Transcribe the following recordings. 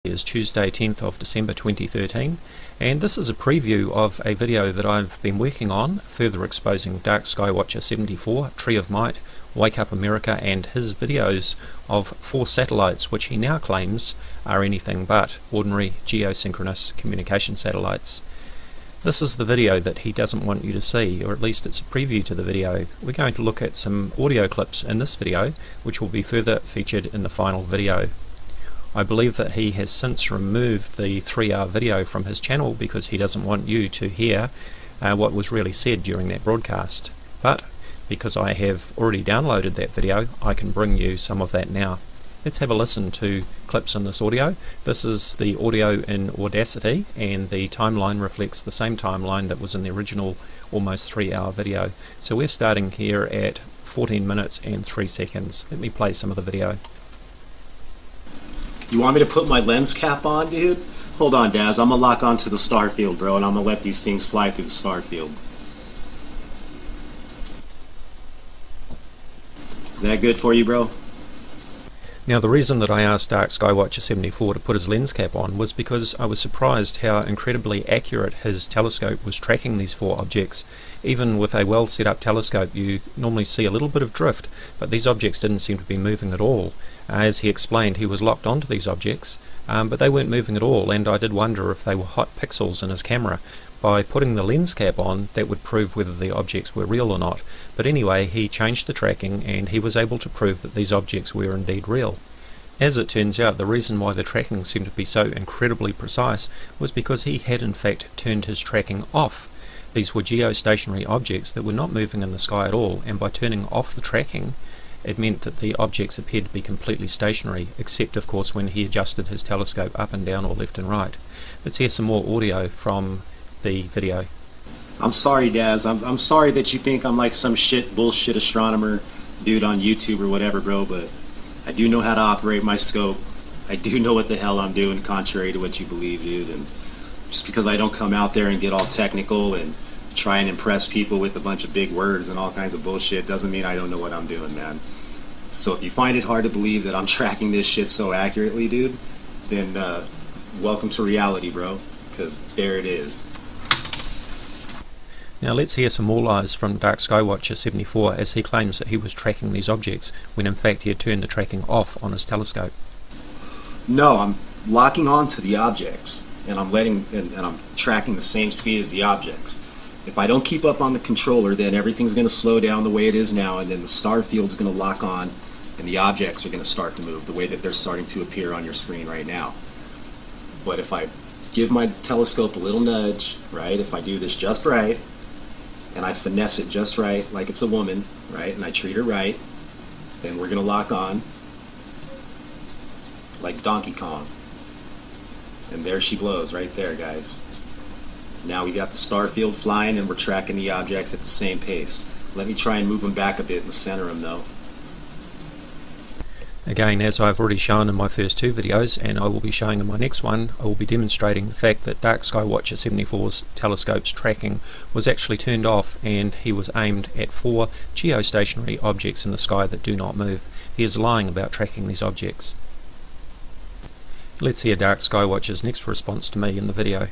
Is Tuesday 10th of December 2013, and this is a preview of a video that I've been working on, further exposing DarkSkyWatcher74, TreeOfMight, Wake Up America, and his videos of 4 satellites which he now claims are anything but ordinary geosynchronous communication satellites. This is the video that he doesn't want you to see, or at least it's a preview to the video. We're going to look at some audio clips in this video which will be further featured in the final video. I believe that he has since removed the 3-hour video from his channel because he doesn't want you to hear what was really said during that broadcast. But because I have already downloaded that video, I can bring you some of that now. Let's have a listen to clips in this audio. This is the audio in Audacity, and the timeline reflects the same timeline that was in the original almost 3-hour video. So we're starting here at 14 minutes and 3 seconds. Let me play some of the video. You want me to put my lens cap on, dude? Hold on, Daz. I'm gonna lock onto the star field, bro, and I'm gonna let these things fly through the star field. Is that good for you, bro? Now, the reason that I asked DarkSkyWatcher74 to put his lens cap on was because I was surprised how incredibly accurate his telescope was tracking these 4 objects. Even with a well set up telescope, you normally see a little bit of drift, but these objects didn't seem to be moving at all. As he explained, he was locked onto these objects, but they weren't moving at all, and I did wonder if they were hot pixels in his camera. By putting the lens cap on, that would prove whether the objects were real or not. But anyway, he changed the tracking and he was able to prove that these objects were indeed real. As it turns out, the reason why the tracking seemed to be so incredibly precise was because he had in fact turned his tracking off. These were geostationary objects that were not moving in the sky at all, and by turning off the tracking, it meant that the objects appeared to be completely stationary, except of course when he adjusted his telescope up and down or left and right. Let's hear some more audio from the video. I'm sorry, Daz. I'm sorry that you think I'm like some bullshit astronomer dude on YouTube or whatever, bro, but I do know how to operate my scope. I do know what the hell I'm doing, contrary to what you believe, dude. And just because I don't come out there and get all technical and try and impress people with a bunch of big words and all kinds of bullshit doesn't mean I don't know what I'm doing, man. So if you find it hard to believe that I'm tracking this shit so accurately, dude, then welcome to reality, bro, because there it is. Now let's hear some more lies from DarkSkyWatcher74 as he claims that he was tracking these objects when in fact he had turned the tracking off on his telescope. No, I'm locking onto the objects and I'm tracking the same speed as the objects. If I don't keep up on the controller, then everything's going to slow down the way it is now, and then the star field's going to lock on and the objects are going to start to move the way that they're starting to appear on your screen right now. But if I give my telescope a little nudge, right, if I do this just right, and I finesse it just right, like it's a woman, right, and I treat her right, then we're going to lock on like Donkey Kong. And there she blows, right there, guys. Now we got the star field flying and we're tracking the objects at the same pace. Let me try and move them back a bit and center them, though. Again, as I've already shown in my first 2 videos, and I will be showing in my next one, I will be demonstrating the fact that DarkSkyWatcher74's telescope's tracking was actually turned off and he was aimed at 4 geostationary objects in the sky that do not move. He is lying about tracking these objects. Let's hear DarkSkyWatcher's next response to me in the video.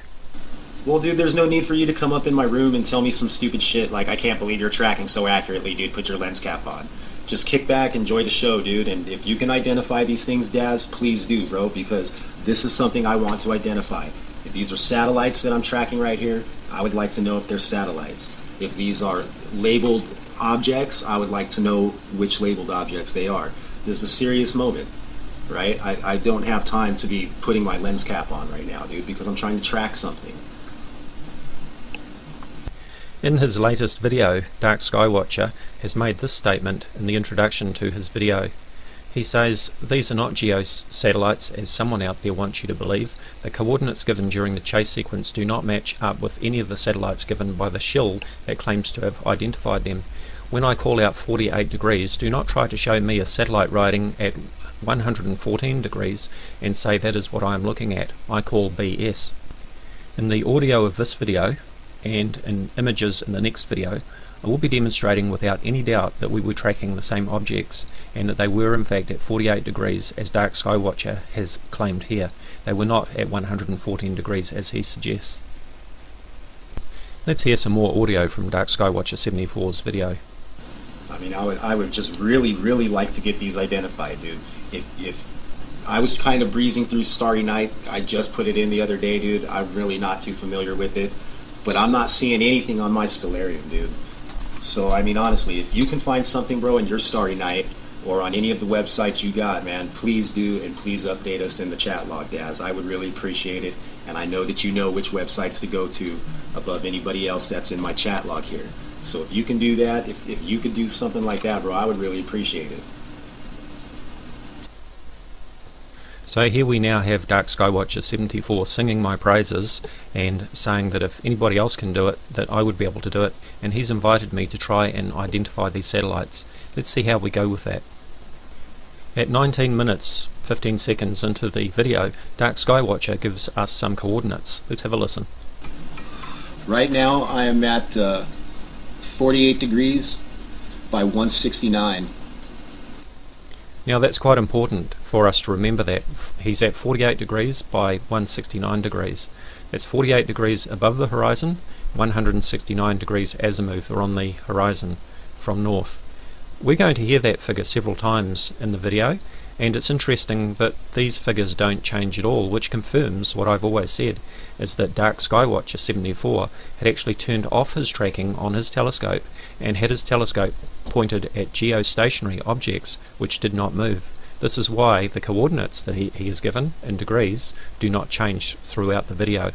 Well, dude, there's no need for you to come up in my room and tell me some stupid shit like, I can't believe you're tracking so accurately, dude, put your lens cap on. Just kick back, enjoy the show, dude, and if you can identify these things, Daz, please do, bro, because this is something I want to identify. If these are satellites that I'm tracking right here, I would like to know if they're satellites. If these are labeled objects, I would like to know which labeled objects they are. This is a serious moment, right? I don't have time to be putting my lens cap on right now, dude, because I'm trying to track something. In his latest video, DarkSkyWatcher has made this statement in the introduction to his video. He says, "These are not geosatellites as someone out there wants you to believe. The coordinates given during the chase sequence do not match up with any of the satellites given by the shill that claims to have identified them. When I call out 48 degrees, do not try to show me a satellite riding at 114 degrees and say that is what I am looking at. I call BS." In the audio of this video, and in images in the next video, I will be demonstrating without any doubt that we were tracking the same objects, and that they were in fact at 48 degrees as DarkSkyWatcher has claimed here. They were not at 114 degrees as he suggests. Let's hear some more audio from DarkSkyWatcher74's video. I mean, I would just really like to get these identified, dude. If I was kind of breezing through Starry Night, I just put it in the other day, dude. I'm really not too familiar with it, but I'm not seeing anything on my Stellarium, dude. So, I mean, honestly, if you can find something, bro, in your Starry Night, or on any of the websites you got, man, please do, and please update us in the chat log, Daz. I would really appreciate it, and I know that you know which websites to go to above anybody else that's in my chat log here. So if you can do that, if you could do something like that, bro, I would really appreciate it. So here we now have DarkSkyWatcher74 singing my praises and saying that if anybody else can do it, that I would be able to do it, and he's invited me to try and identify these satellites. Let's see how we go with that. At 19 minutes 15 seconds into the video, DarkSkyWatcher gives us some coordinates. Let's have a listen. Right now I am at 48 degrees by 169. Now that's quite important for us to remember that. He's at 48 degrees by 169 degrees. That's 48 degrees above the horizon, 169 degrees azimuth or on the horizon from north. We're going to hear that figure several times in the video, and it's interesting that these figures don't change at all, which confirms what I've always said, is that DarkSkyWatcher74 had actually turned off his tracking on his telescope and had his telescope pointed at geostationary objects which did not move. This is why the coordinates that he has given in degrees do not change throughout the video.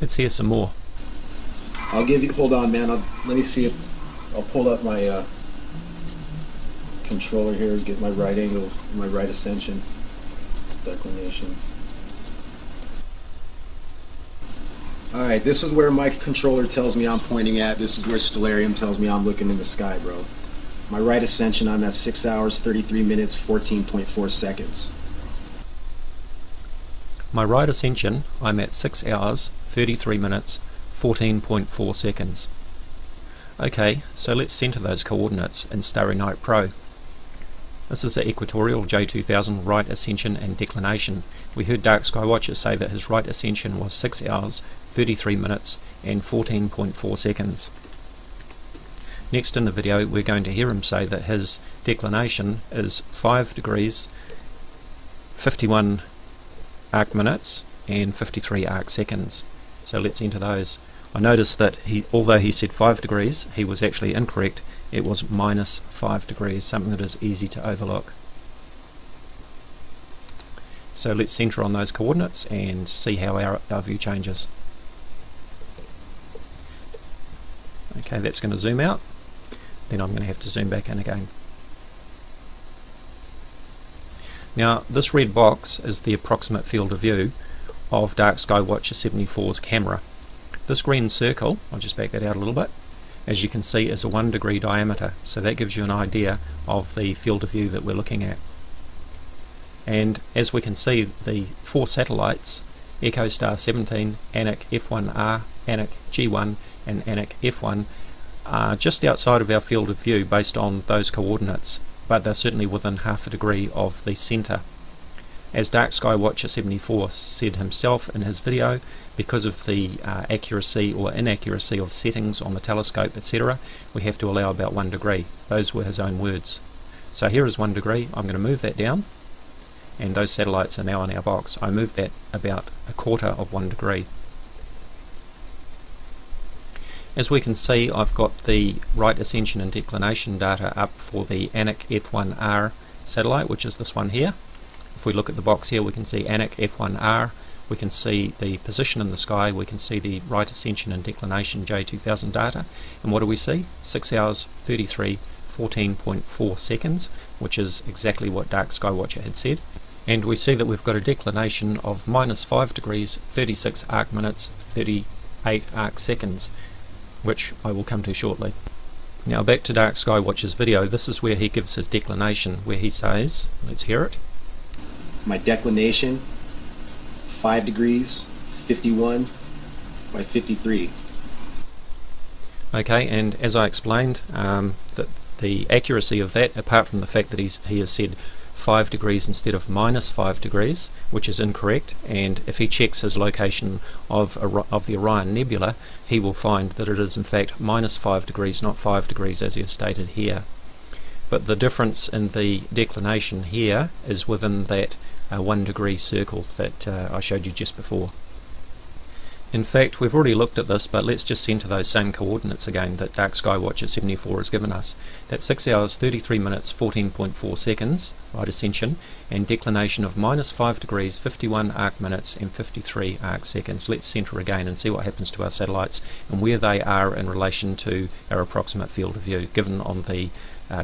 Let's hear some more. I'll give you, hold on, man, let me see if I'll pull up my controller here, get my right angles, my right ascension, declination. Alright, this is where my controller tells me I'm pointing at. This is where Stellarium tells me I'm looking in the sky, bro. My right ascension, I'm at 6 hours, 33 minutes, 14.4 seconds. My right ascension, I'm at 6 hours, 33 minutes, 14.4 seconds. Okay, so let's center those coordinates in Starry Night Pro. This is the equatorial J2000 right ascension and declination. We heard DarkSkyWatcher say that his right ascension was 6 hours, 33 minutes and 14.4 seconds. Next in the video we're going to hear him say that his declination is 5 degrees, 51 arc minutes and 53 arc seconds. So let's enter those. I noticed that although he said 5 degrees, he was actually incorrect. It was minus 5 degrees, something that is easy to overlook. So let's center on those coordinates and see how our view changes. Okay, that's going to zoom out. Then I'm going to have to zoom back in again. Now this red box is the approximate field of view of DarkSkyWatcher74's camera. This green circle, I'll just back that out a little bit, as you can see is a 1 degree diameter, so that gives you an idea of the field of view that we're looking at. And as we can see, the 4 satellites, EchoStar 17, Anik F1R, Anik G1 and Anik F1, are just outside of our field of view based on those coordinates, but they're certainly within half a degree of the centre. As DarkSkyWatcher74 said himself in his video, because of the accuracy or inaccuracy of settings on the telescope, etc., we have to allow about 1 degree. Those were his own words. So here is 1 degree. I'm going to move that down, and those satellites are now in our box. I moved that about 1/4 of 1 degree. As we can see, I've got the right ascension and declination data up for the Anik F1R satellite, which is this one here. If we look at the box here, we can see Anik F1R, we can see the position in the sky, we can see the right ascension and declination J2000 data, and what do we see? 6 hours 33, 14.4 seconds, which is exactly what DarkSkyWatcher had said. And we see that we've got a declination of minus 5 degrees, 36 arc minutes, 38 arc seconds, which I will come to shortly. Now back to DarkSkyWatcher's video. This is where he gives his declination, where he says, let's hear it. My declination, 5 degrees, 51 by 53. Okay, and as I explained, the accuracy of that, apart from the fact that he has said 5 degrees instead of -5 degrees, which is incorrect, and if he checks his location of the Orion Nebula, he will find that it is in fact -5 degrees, not 5 degrees as he has stated here. But the difference in the declination here is within that 1 degree circle that I showed you just before. In fact, we've already looked at this, but let's just center those same coordinates again that DarkSkyWatcher74 has given us. That's 6 hours, 33 minutes, 14.4 seconds, right ascension, and declination of -5 degrees, 51 arc minutes, and 53 arc seconds. Let's center again and see what happens to our satellites and where they are in relation to our approximate field of view, given on the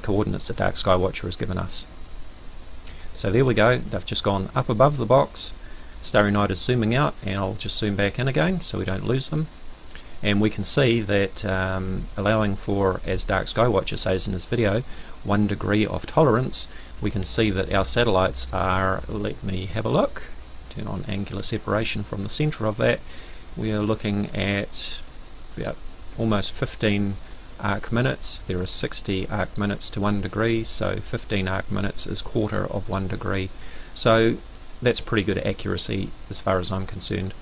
coordinates that DarkSkyWatcher has given us. So there we go, they've just gone up above the box. Starry Night is zooming out, and I'll just zoom back in again so we don't lose them. And we can see that allowing for, as DarkSkyWatcher says in his video, 1 degree of tolerance, we can see that our satellites are, let me have a look, turn on angular separation from the center of that, we are looking at almost 15 arc minutes. There are 60 arc minutes to 1 degree, so 15 arc minutes is quarter of 1 degree. So that's pretty good accuracy as far as I'm concerned.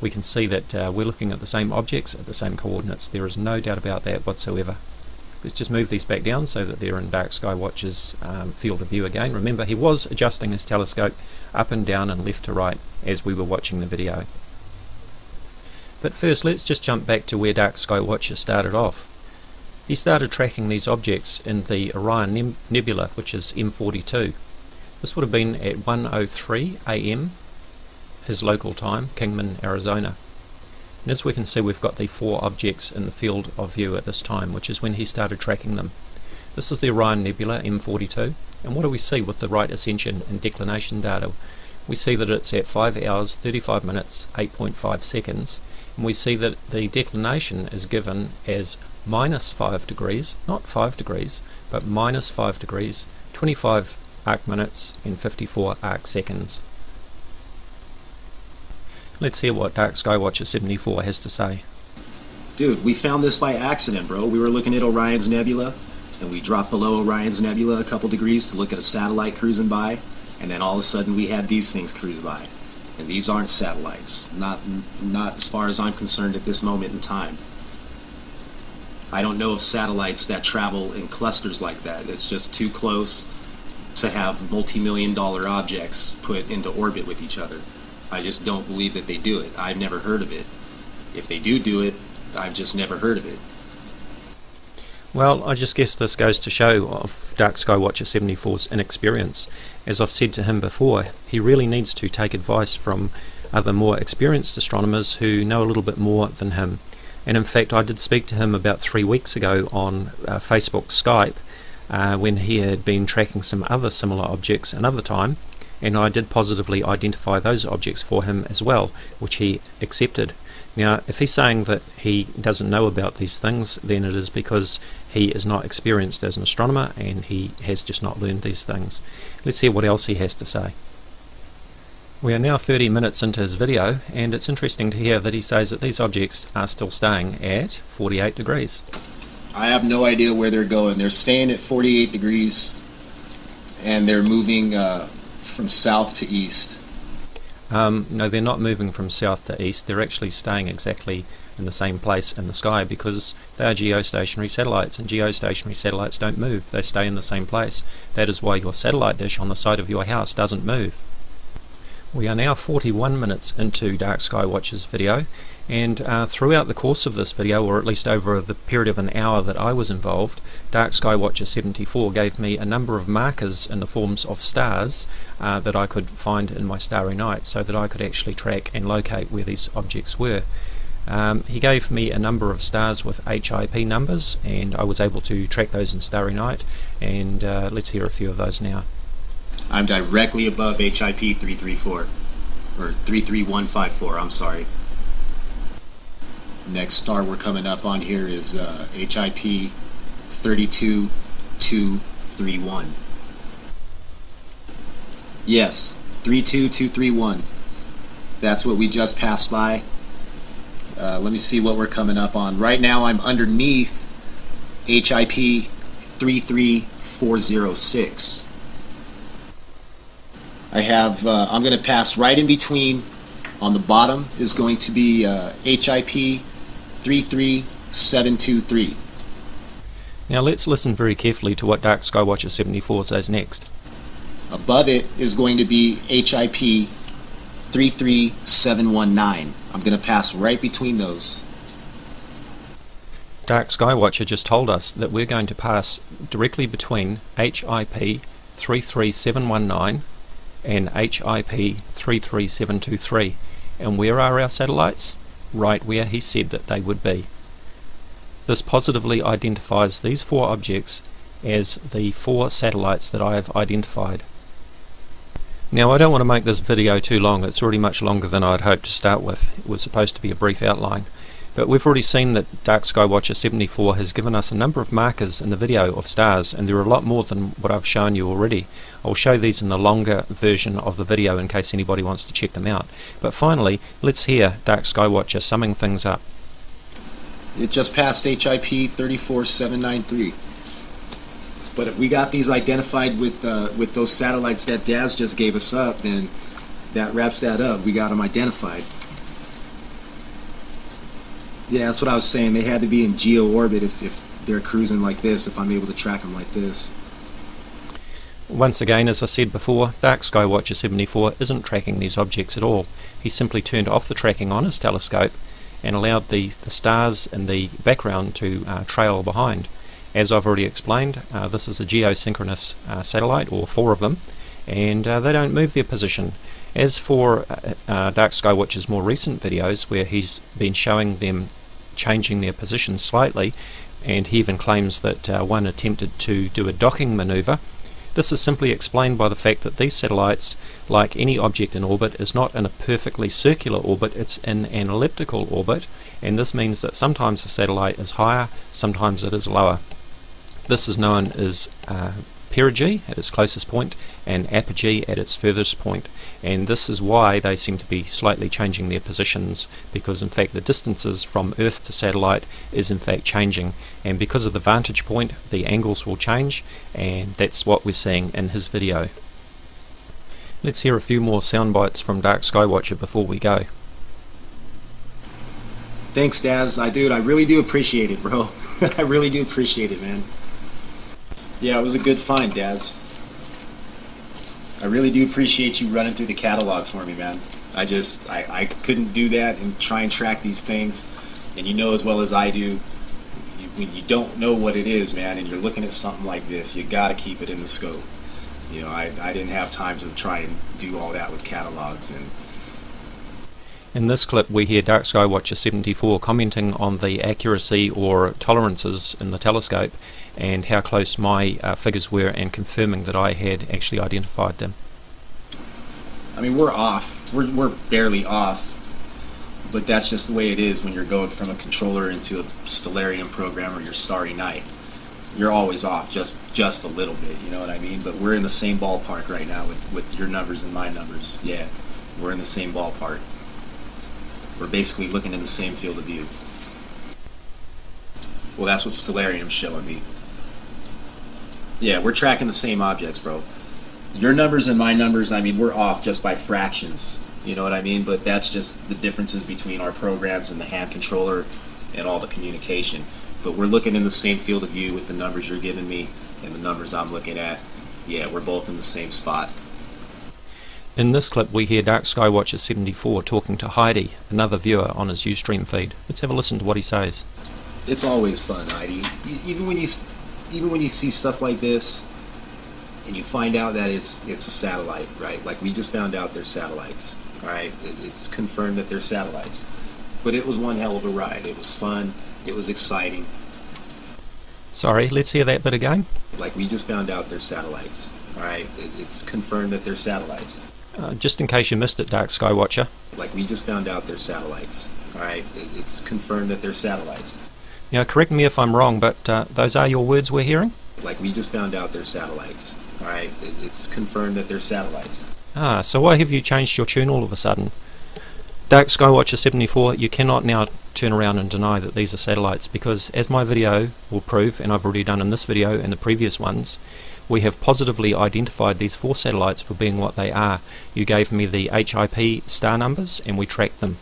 We can see that we're looking at the same objects at the same coordinates. There is no doubt about that whatsoever. Let's just move these back down so that they're in DarkSkyWatcher's field of view again. Remember, he was adjusting his telescope up and down and left to right as we were watching the video. But first, let's just jump back to where DarkSkyWatcher started off. He started tracking these objects in the Orion Nebula, which is M42. This would have been at 1:03 AM, his local time, Kingman, Arizona. And as we can see, we've got the 4 objects in the field of view at this time, which is when he started tracking them. This is the Orion Nebula, M42, and what do we see with the right ascension and declination data? We see that it's at 5 hours, 35 minutes, 8.5 seconds, and we see that the declination is given as -5 degrees, not 5 degrees, but -5 degrees, 25 arc minutes and 54 arc seconds. Let's hear what DarkSkyWatcher74 has to say. Dude, we found this by accident, bro. We were looking at Orion's Nebula, and we dropped below Orion's Nebula a couple degrees to look at a satellite cruising by, and then all of a sudden we had these things cruise by. And these aren't satellites, not as far as I'm concerned at this moment in time. I don't know of satellites that travel in clusters like that. It's just too close to have multi-million-dollar objects put into orbit with each other. I just don't believe that they do it. I've never heard of it. If they do it, I've just never heard of it. Well, I just guess this goes to show of DarkSkyWatcher74's inexperience. As I've said to him before, he really needs to take advice from other more experienced astronomers who know a little bit more than him. And in fact, I did speak to him about 3 weeks ago on Facebook Skype, when he had been tracking some other similar objects another time, and I did positively identify those objects for him as well, which he accepted. Now, if he's saying that he doesn't know about these things, then it is because he is not experienced as an astronomer and he has just not learned these things. Let's hear what else he has to say. We are now 30 minutes into his video, and it's interesting to hear that he says that these objects are still staying at 48 degrees. I have no idea where they're going. They're staying at 48 degrees, and they're moving from south to east. No, they're not moving from south to east. They're actually staying exactly in the same place in the sky because they are geostationary satellites, and geostationary satellites don't move. They stay in the same place. That is why your satellite dish on the side of your house doesn't move. We are now 41 minutes into DarkSkyWatcher's video, and throughout the course of this video, or at least over the period of an hour that I was involved, DarkSkyWatcher74 gave me a number of markers in the forms of stars that I could find in my Starry Night, so that I could actually track and locate where these objects were. He gave me a number of stars with HIP numbers, and I was able to track those in Starry Night, and let's hear a few of those now. I'm directly above HIP 334, or 33154, I'm sorry. Next star we're coming up on here is HIP 32231. Yes, 32231. That's what we just passed by. Let me see what we're coming up on. Right now I'm underneath HIP 33406. I have, I'm going to pass right in between. On the bottom is going to be HIP 33723. Now let's listen very carefully to what DarkSkyWatcher74 says next. Above it is going to be HIP 33719. I'm going to pass right between those. DarkSkyWatcher just told us that we're going to pass directly between HIP 33719 and HIP 33723. And where are our satellites? Right where he said that they would be. This positively identifies these 4 objects as the 4 satellites that I have identified. Now I don't want to make this video too long. It's already much longer than I'd hoped to start with. It was supposed to be a brief outline. But we've already seen that DarkSkyWatcher74 has given us a number of markers in the video of stars, and there are a lot more than what I've shown you already. I'll show these in the longer version of the video in case anybody wants to check them out. But finally, let's hear DarkSkyWatcher summing things up. It just passed HIP 34793. But if we got these identified with those satellites that Daz just gave us up, then that wraps that up. We got them identified. Yeah, that's what I was saying. They had to be in geo orbit if they're cruising like this, if I'm able to track them like this. Once again, as I said before, DarkSkyWatcher74 isn't tracking these objects at all. He simply turned off the tracking on his telescope and allowed the stars in the background to trail behind. As I've already explained, this is a geosynchronous satellite, or 4 of them, and they don't move their position. As for DarkSkyWatcher's more recent videos, where he's been showing them changing their position slightly, and he even claims that one attempted to do a docking maneuver, this is simply explained by the fact that these satellites, like any object in orbit, is not in a perfectly circular orbit, it's in an elliptical orbit, and this means that sometimes the satellite is higher, sometimes it is lower. This is known as perigee at its closest point and apogee at its furthest point, and this is why they seem to be slightly changing their positions, because in fact the distances from Earth to satellite is in fact changing, and because of the vantage point the angles will change, and that's what we're seeing in his video. Let's hear a few more sound bites from DarkSkyWatcher before we go. Thanks, Daz. I really do appreciate it, bro. I really do appreciate it, man. Yeah, it was a good find, Daz. I really do appreciate you running through the catalog for me, man. I couldn't do that and try and track these things, and you know as well as I do, when you don't know what it is, man, and you're looking at something like this, you gotta keep it in the scope. You know, I didn't have time to try and do all that with catalogs. And in this clip we hear DarkSkyWatcher74 commenting on the accuracy or tolerances in the telescope and how close my figures were, and confirming that I had actually identified them. I mean, we're off. We're barely off, but that's just the way it is when you're going from a controller into a Stellarium program or your Starry Night. You're always off just a little bit, you know what I mean? But we're in the same ballpark right now with your numbers and my numbers. Yeah, we're in the same ballpark. We're basically looking in the same field of view. Well, that's what Stellarium's showing me. Yeah, we're tracking the same objects, bro. Your numbers and my numbers, I mean, we're off just by fractions. You know what I mean? But that's just the differences between our programs and the hand controller and all the communication. But we're looking in the same field of view with the numbers you're giving me and the numbers I'm looking at. Yeah, we're both in the same spot. In this clip we hear DarkSkyWatcher74 talking to Heidi, another viewer on his Ustream feed. Let's have a listen to what he says. It's always fun, Heidi. Even when you see stuff like this and you find out that it's a satellite, right? Like we just found out they're satellites, all right? It's confirmed that they're satellites. But it was one hell of a ride. It was fun. It was exciting. Sorry, let's hear that bit again. Like we just found out they're satellites, all right? It's confirmed that they're satellites. Just in case you missed it, DarkSkyWatcher. Like we just found out they're satellites, all right? It's confirmed that they're satellites. Now, correct me if I'm wrong, but those are your words we're hearing? Like we just found out they're satellites, all right? It's confirmed that they're satellites. So why have you changed your tune all of a sudden? DarkSkyWatcher74, you cannot now turn around and deny that these are satellites, because as my video will prove, and I've already done in this video and the previous ones, we have positively identified these 4 satellites for being what they are. You gave me the HIP star numbers and we tracked them.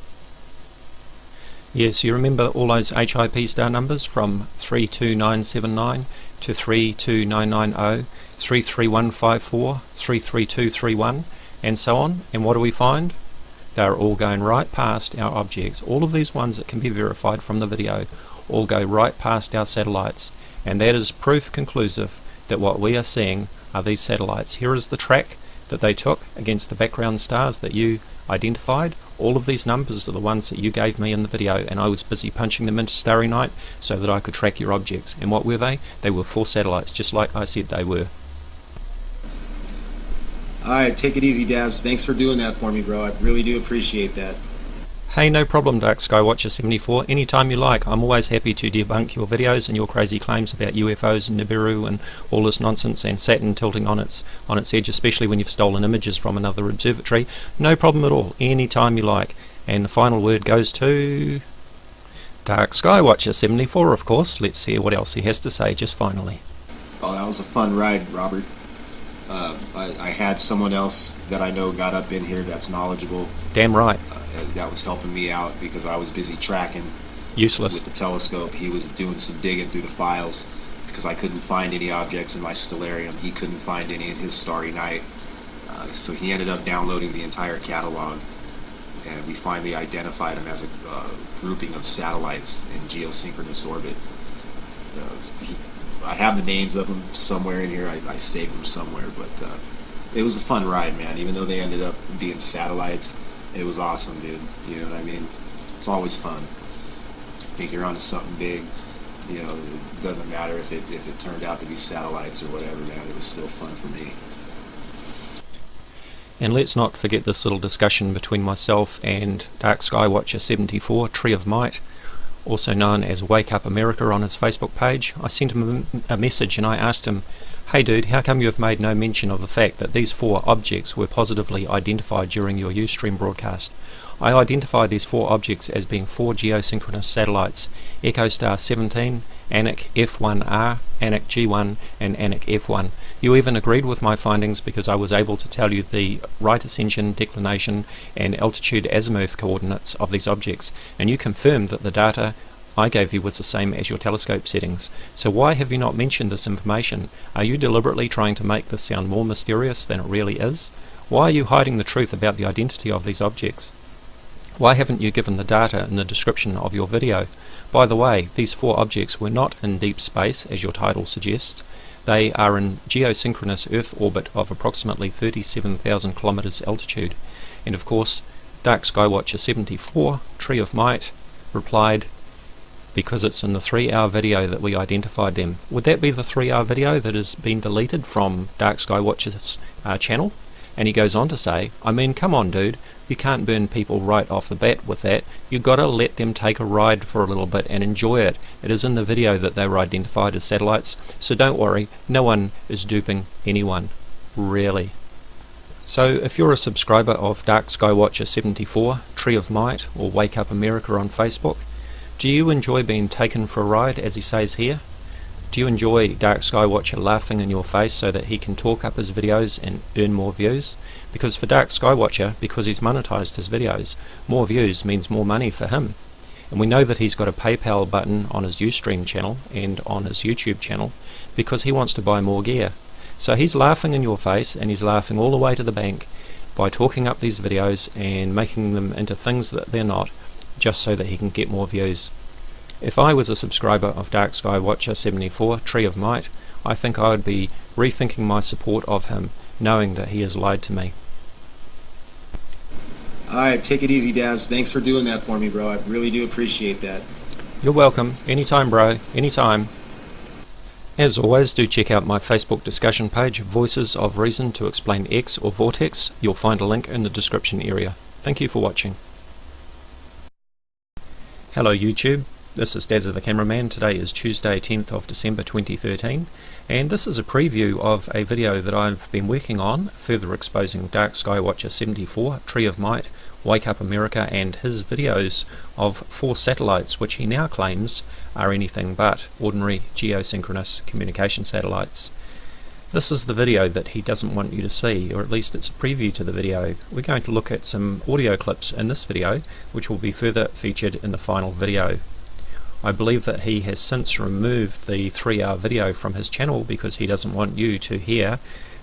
Yes, you remember all those HIP star numbers from 32979 to 32990, 33154, 33231 and so on, and what do we find? They're all going right past our objects. All of these ones that can be verified from the video all go right past our satellites, and that is proof conclusive that what we are seeing are these satellites. Here is the track that they took against the background stars that you identified. All of these numbers are the ones that you gave me in the video, and I was busy punching them into Starry Night so that I could track your objects. And what were they? They were 4 satellites, just like I said they were. Alright, take it easy, Daz. Thanks for doing that for me, bro. I really do appreciate that. Hey, no problem, DarkSkyWatcher74. Anytime you like. I'm always happy to debunk your videos and your crazy claims about UFOs and Nibiru and all this nonsense, and Saturn tilting on its edge, especially when you've stolen images from another observatory. No problem at all. Anytime you like. And the final word goes to DarkSkyWatcher74, of course. Let's hear what else he has to say just finally. Oh, that was a fun ride, Robert. I had someone else that I know got up in here that's knowledgeable. Damn right. That was helping me out because I was busy tracking. Useless. With the telescope. He was doing some digging through the files because I couldn't find any objects in my stellarium. He couldn't find any in his Starry Night. So he ended up downloading the entire catalog, and we finally identified him as a grouping of satellites in geosynchronous orbit. I have the names of them somewhere in here. I saved them somewhere, but it was a fun ride, man. Even though they ended up being satellites, it was awesome, dude. You know what I mean? It's always fun. I think you're onto something big. You know, it doesn't matter if it turned out to be satellites or whatever, man. It was still fun for me. And let's not forget this little discussion between myself and DarkSkyWatcher74, TreeOfMight, also known as Wake Up America, on his Facebook page. I sent him a message and I asked him, hey dude, how come you have made no mention of the fact that these 4 objects were positively identified during your Ustream broadcast? I identified these 4 objects as being 4 geosynchronous satellites: EchoStar 17, Anik F1R, Anik G1 and Anik F1. You even agreed with my findings because I was able to tell you the right ascension, declination and altitude azimuth coordinates of these objects, and you confirmed that the data I gave you was the same as your telescope settings. So why have you not mentioned this information? Are you deliberately trying to make this sound more mysterious than it really is? Why are you hiding the truth about the identity of these objects? Why haven't you given the data in the description of your video? By the way, these 4 objects were not in deep space, as your title suggests. They are in geosynchronous Earth orbit of approximately 37,000 kilometers altitude. And of course, DarkSkyWatcher74, TreeOfMight, replied, because it's in the 3-hour video that we identified them. Would that be the 3-hour video that has been deleted from DarkSkyWatcher's channel? And he goes on to say, I mean, come on dude, you can't burn people right off the bat with that. You gotta let them take a ride for a little bit and enjoy it. It is in the video that they were identified as satellites, so don't worry, no one is duping anyone. Really. So if you're a subscriber of DarkSkyWatcher74, TreeOfMight or Wake Up America on Facebook, do you enjoy being taken for a ride, as he says here? Do you enjoy DarkSkyWatcher laughing in your face so that he can talk up his videos and earn more views? Because for DarkSkyWatcher, because he's monetized his videos, more views means more money for him. And we know that he's got a PayPal button on his Ustream channel and on his YouTube channel because he wants to buy more gear. So he's laughing in your face, and he's laughing all the way to the bank by talking up these videos and making them into things that they're not, just so that he can get more views. If I was a subscriber of DarkSkyWatcher74, TreeOfMight, I think I would be rethinking my support of him, knowing that he has lied to me. Alright, take it easy, Daz. Thanks for doing that for me, bro. I really do appreciate that. You're welcome. Anytime, bro. Anytime. As always, do check out my Facebook discussion page, Voices of Reason to Explain X or VORTEX. You'll find a link in the description area. Thank you for watching. Hello YouTube. This is Dazza the Cameraman. Today is Tuesday 10th of December 2013, and this is a preview of a video that I've been working on, further exposing DarkSkyWatcher74, TreeOfMight, Wake Up America and his videos of 4 satellites which he now claims are anything but ordinary geosynchronous communication satellites. This is the video that he doesn't want you to see, or at least it's a preview to the video. We're going to look at some audio clips in this video which will be further featured in the final video. I believe that he has since removed the 3-hour video from his channel because he doesn't want you to hear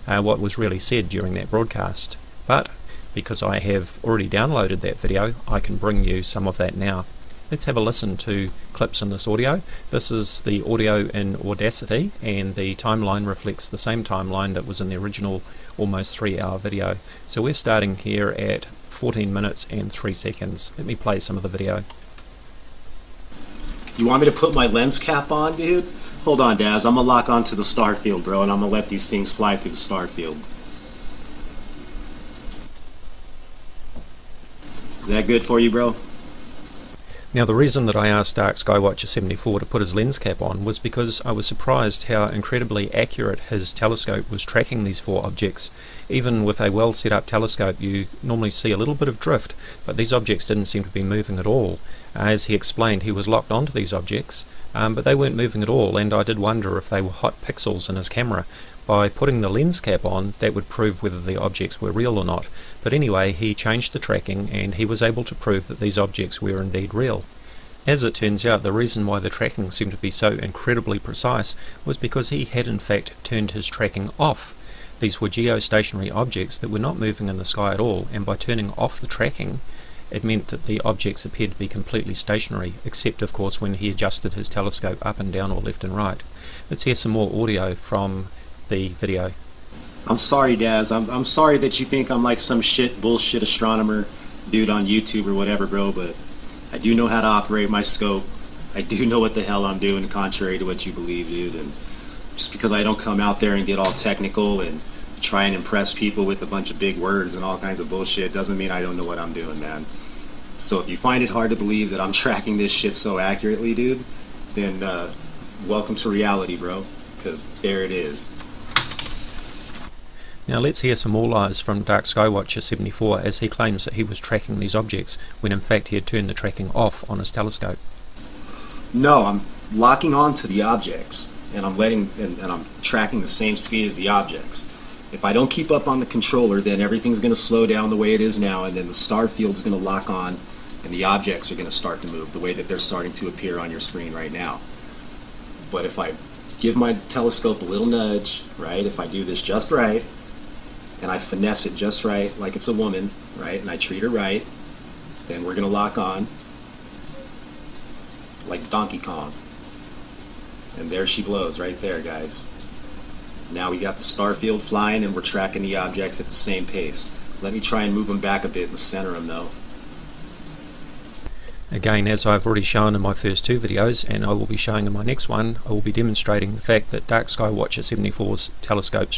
what was really said during that broadcast. But because I have already downloaded that video, I can bring you some of that now. Let's have a listen to clips in this audio. This is the audio in Audacity, and the timeline reflects the same timeline that was in the original almost 3-hour video. So we're starting here at 14 minutes and 3 seconds. Let me play some of the video. You want me to put my lens cap on, dude? Hold on, Daz. I'm gonna lock onto the star field, bro, and I'm gonna let these things fly through the star field. Is that good for you, bro? Now, the reason that I asked DarkSkyWatcher74 to put his lens cap on was because I was surprised how incredibly accurate his telescope was tracking these 4 objects. Even with a well set up telescope, you normally see a little bit of drift, but these objects didn't seem to be moving at all. As he explained, he was locked onto these objects, but they weren't moving at all, and I did wonder if they were hot pixels in his camera. By putting the lens cap on, that would prove whether the objects were real or not. But anyway, he changed the tracking and he was able to prove that these objects were indeed real. As it turns out, the reason why the tracking seemed to be so incredibly precise was because he had in fact turned his tracking off. These were geostationary objects that were not moving in the sky at all, and by turning off the tracking, it meant that the objects appeared to be completely stationary, except of course when he adjusted his telescope up and down or left and right. Let's hear some more audio from the video. I'm sorry, Daz. I'm sorry that you think I'm like some bullshit astronomer dude on YouTube or whatever, bro, but I do know how to operate my scope. I do know what the hell I'm doing, contrary to what you believe, dude. And just because I don't come out there and get all technical and try and impress people with a bunch of big words and all kinds of bullshit doesn't mean I don't know what I'm doing, man. So if you find it hard to believe that I'm tracking this shit so accurately, dude, then welcome to reality, bro, because there it is. Now let's hear some more lies from DarkSkyWatcher74 as he claims that he was tracking these objects when in fact he had turned the tracking off on his telescope. No, I'm locking on to the objects and I'm tracking the same speed as the objects. If I don't keep up on the controller, then everything's going to slow down the way it is now, and then the star field's going to lock on and the objects are going to start to move the way that they're starting to appear on your screen right now. But if I give my telescope a little nudge, right, if I do this just right, and I finesse it just right, like it's a woman, right, and I treat her right, then we're going to lock on like Donkey Kong. And there she blows right there, guys. Now we got the star field flying and we're tracking the objects at the same pace. Let me try and move them back a bit and center them though. Again, as I've already shown in my first 2 videos, and I will be showing in my next one, I will be demonstrating the fact that DarkSkyWatcher74's telescopes